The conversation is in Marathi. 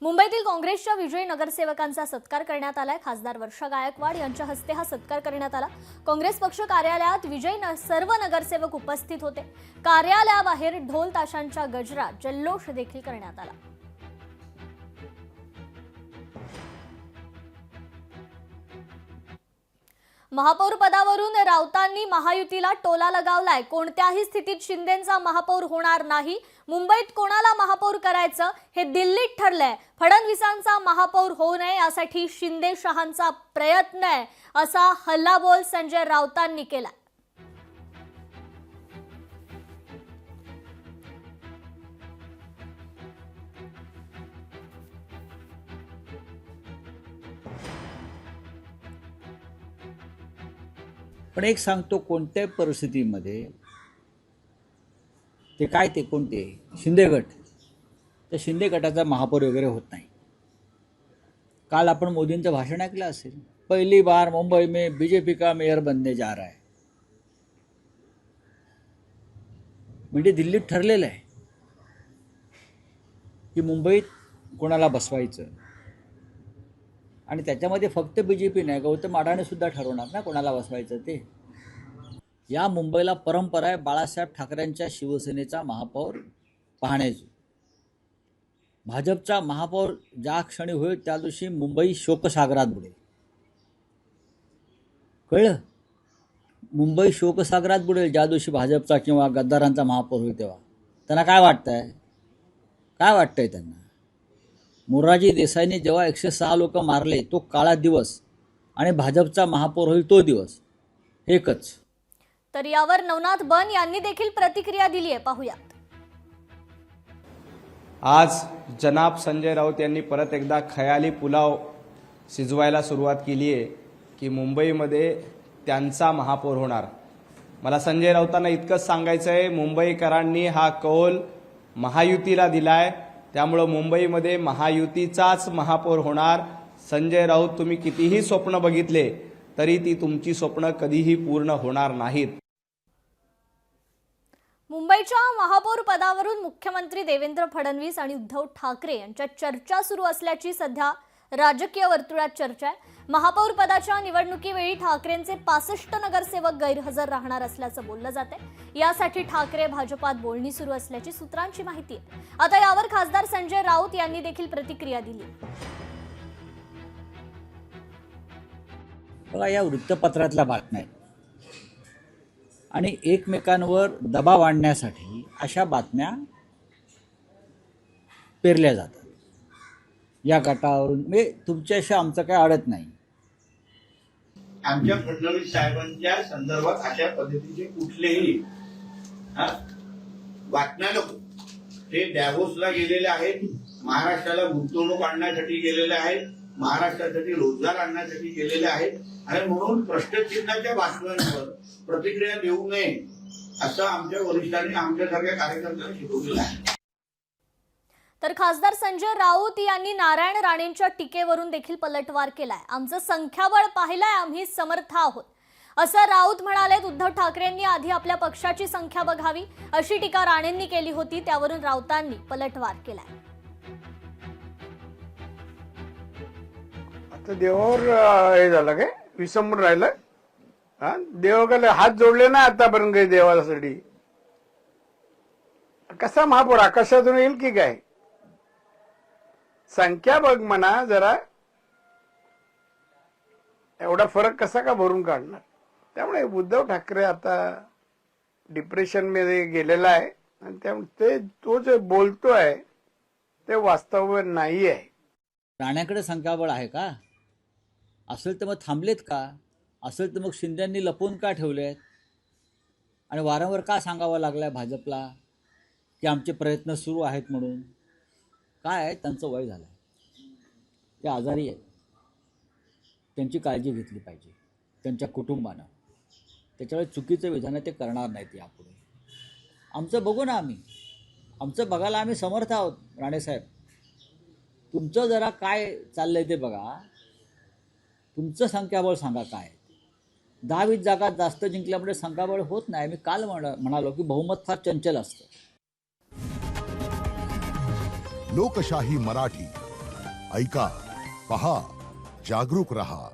मुंबईतील काँग्रेसच्या विजयी नगरसेवकांचा सत्कार करण्यात आलाय। खासदार वर्षा गायकवाड यांच्या हस्ते हा सत्कार करण्यात आला। काँग्रेस पक्ष कार्यालयात विजयी सर्व नगरसेवक उपस्थित होते। कार्यालयाबाहेर ढोल ताशांच्या गजरात जल्लोष देखील करण्यात आला। महापौर पदावरून राऊतांनी महायुतीला टोला लगावलाय। कोणत्याही स्थितीत शिंदेंचा महापौर होणार नाही। मुंबईत कोणाला महापौर करायचं हे दिल्लीत ठरलंय। फडणवीसांचा महापौर होऊ नये यासाठी शिंदे शहांचा प्रयत्न आहे, असा हल्लाबोल संजय राऊतांनी केला। पण एक सांगतो, कोणत्याही परिस्थितीमध्ये ते काय ते कोणते शिंदे गट, त्या शिंदे गटाचा महापौर वगैरे होत नाही। काल आपण मोदींचं भाषण ऐकलं असेल, पहली बार मुंबई में बीजेपी का मेयर बनने जा रहा है। म्हणजे दिल्लीत ठरलेलं आहे की मुंबईत कोणाला बसवायचं, आणि त्याच्यामध्ये फक्त बीजेपी नाही, गौतम अडाणी सुद्धा ठरवणार ना कोणाला बसवायचं ते। या मुंबईला परंपरा आहे बाळासाहेब ठाकरेंच्या शिवसेनेचा महापौर पाहण्याची। भाजपचा महापौर ज्या क्षणी होईल त्या दिवशी मुंबई शोकसागरात बुडेल। कळलं? मुंबई शोकसागरात बुडेल ज्या दिवशी भाजपचा किंवा गद्दारांचा महापौर होईल तेव्हा। त्यांना काय वाटतंय, काय वाटतंय त्यांना? मोरारजी देसाईंनी जेव्हा 106 लोक मारले तो काळा दिवस, आणि भाजपचा महापौर होईल तो दिवस एकच। तर यावर नवनाथ बन यांनी देखील प्रतिक्रिया दिली आहे, पाहूयात। आज जनाब संजय राऊत यांनी परत एकदा खयाली पुलाव शिजवायला सुरुवात केली आहे की मुंबईमध्ये त्यांचा महापौर होणार। मला संजय राऊतांना इतकंच सांगायचं आहे, मुंबईकरांनी हा कौल महायुतीला दिलाय, त्यामुळे मुंबईमध्ये महायुतीचाच महापौर होणार। संजय राऊत, तुम्ही कितीही स्वप्न बघितले तरी ती तुमची स्वप्न कधीही पूर्ण होणार नाहीत। मुंबईच्या महापौर पदावरून मुख्यमंत्री देवेंद्र फडणवीस आणि उद्धव ठाकरे यांच्यात चर्चा सुरू असल्याची सध्या राजकीय वर्तुळात चर्चा आहे। महापौर पदाच्या निवडणुकीवेळी ठाकरेंचे 65 नगरसेवक गैरहजर राहणार असल्याचं बोललं जाते। यासाठी ठाकरे भाजपात बोलणी सुरू असल्याची सूत्रांची माहिती आहे। आता यावर खासदार संजय राऊत यांनी देखील प्रतिक्रिया दिली। बघा, या वृत्तपत्रातल्या बातम्या आहेत आणि एकमेकांवर दबाव आणण्यासाठी अशा बातम्या पेरल्या जातात। या गटावरून म्हणजे तुमच्याशी आमचं काय अडत नाही। आमच्या फडणवीस साहेबांच्या संदर्भात अशा पद्धतीचे कुठलेही बातम्या नको। ते डॅव्होसला गेलेले आहेत, महाराष्ट्राला गुंतवणूक आणण्यासाठी गेलेले आहेत, महाराष्ट्रासाठी रोजगार आणण्यासाठी गेलेले आहेत, आणि म्हणून प्रश्नचिन्हाच्या बातम्यांवर प्रतिक्रिया देऊ नये असं आमच्या वरिष्ठांनी आमच्यासारख्या कार्यकर्त्यांना शिकवलेलं आहे। तर खासदार संजय राऊत यांनी नारायण राणेंच्या टीकेवरून देखील पलटवार केलाय। आमचं संख्याबळ पाहिलंय, आम्ही समर्थ आहोत, असं राऊत म्हणाले। उद्धव ठाकरेंनी आधी आपल्या पक्षाची संख्या बघावी अशी टीका राणेंनी केली होती, त्यावरून राऊतांनी पलटवार केलाय। आता देवावर हे झालं काय, विसंबून राहिलं? देवाकडे हात जोडले ना आतापर्यंत काही देवासाठी। कसा महापौर आकाशातून येईल की काय? संख्या बघ म्हणा जरा, एवढा फरक कसा का भरून काढणार? त्यामुळे उद्धव ठाकरे आता डिप्रेशन मध्ये गेलेला आहे, आणि त्यामुळे तो जे बोलतोय ते वास्तव नाही आहे। राण्याकडे संख्याबळ आहे का? असेल तर मग थांबलेत का? असेल तर मग शिंदेंनी लपवून का ठेवलेत? आणि वारंवार का सांगावं लागलंय भाजपला की आमचे प्रयत्न सुरू आहेत म्हणून? काय आहे, त्यांचं वय झालं आहे, ते आजारी आहेत, त्यांची काळजी घेतली पाहिजे त्यांच्या कुटुंबानं। त्याच्यामुळे चुकीचं विधान ते करणार नाहीत यापुढे। आमचं बघू ना, आमचं बघायला आम्ही समर्थ आहोत। राणेसाहेब, तुमचं जरा काय चाललंय ते बघा, तुमचं संख्याबळ सांगा काय। 10-20 जागा जास्त जिंकल्यामुळे संख्याबळ होत नाही। मी काल म्हणालो की बहुमत फार चंचल असतं। लोकशाही मराठी ऐका, पहा, जागरूक रहा.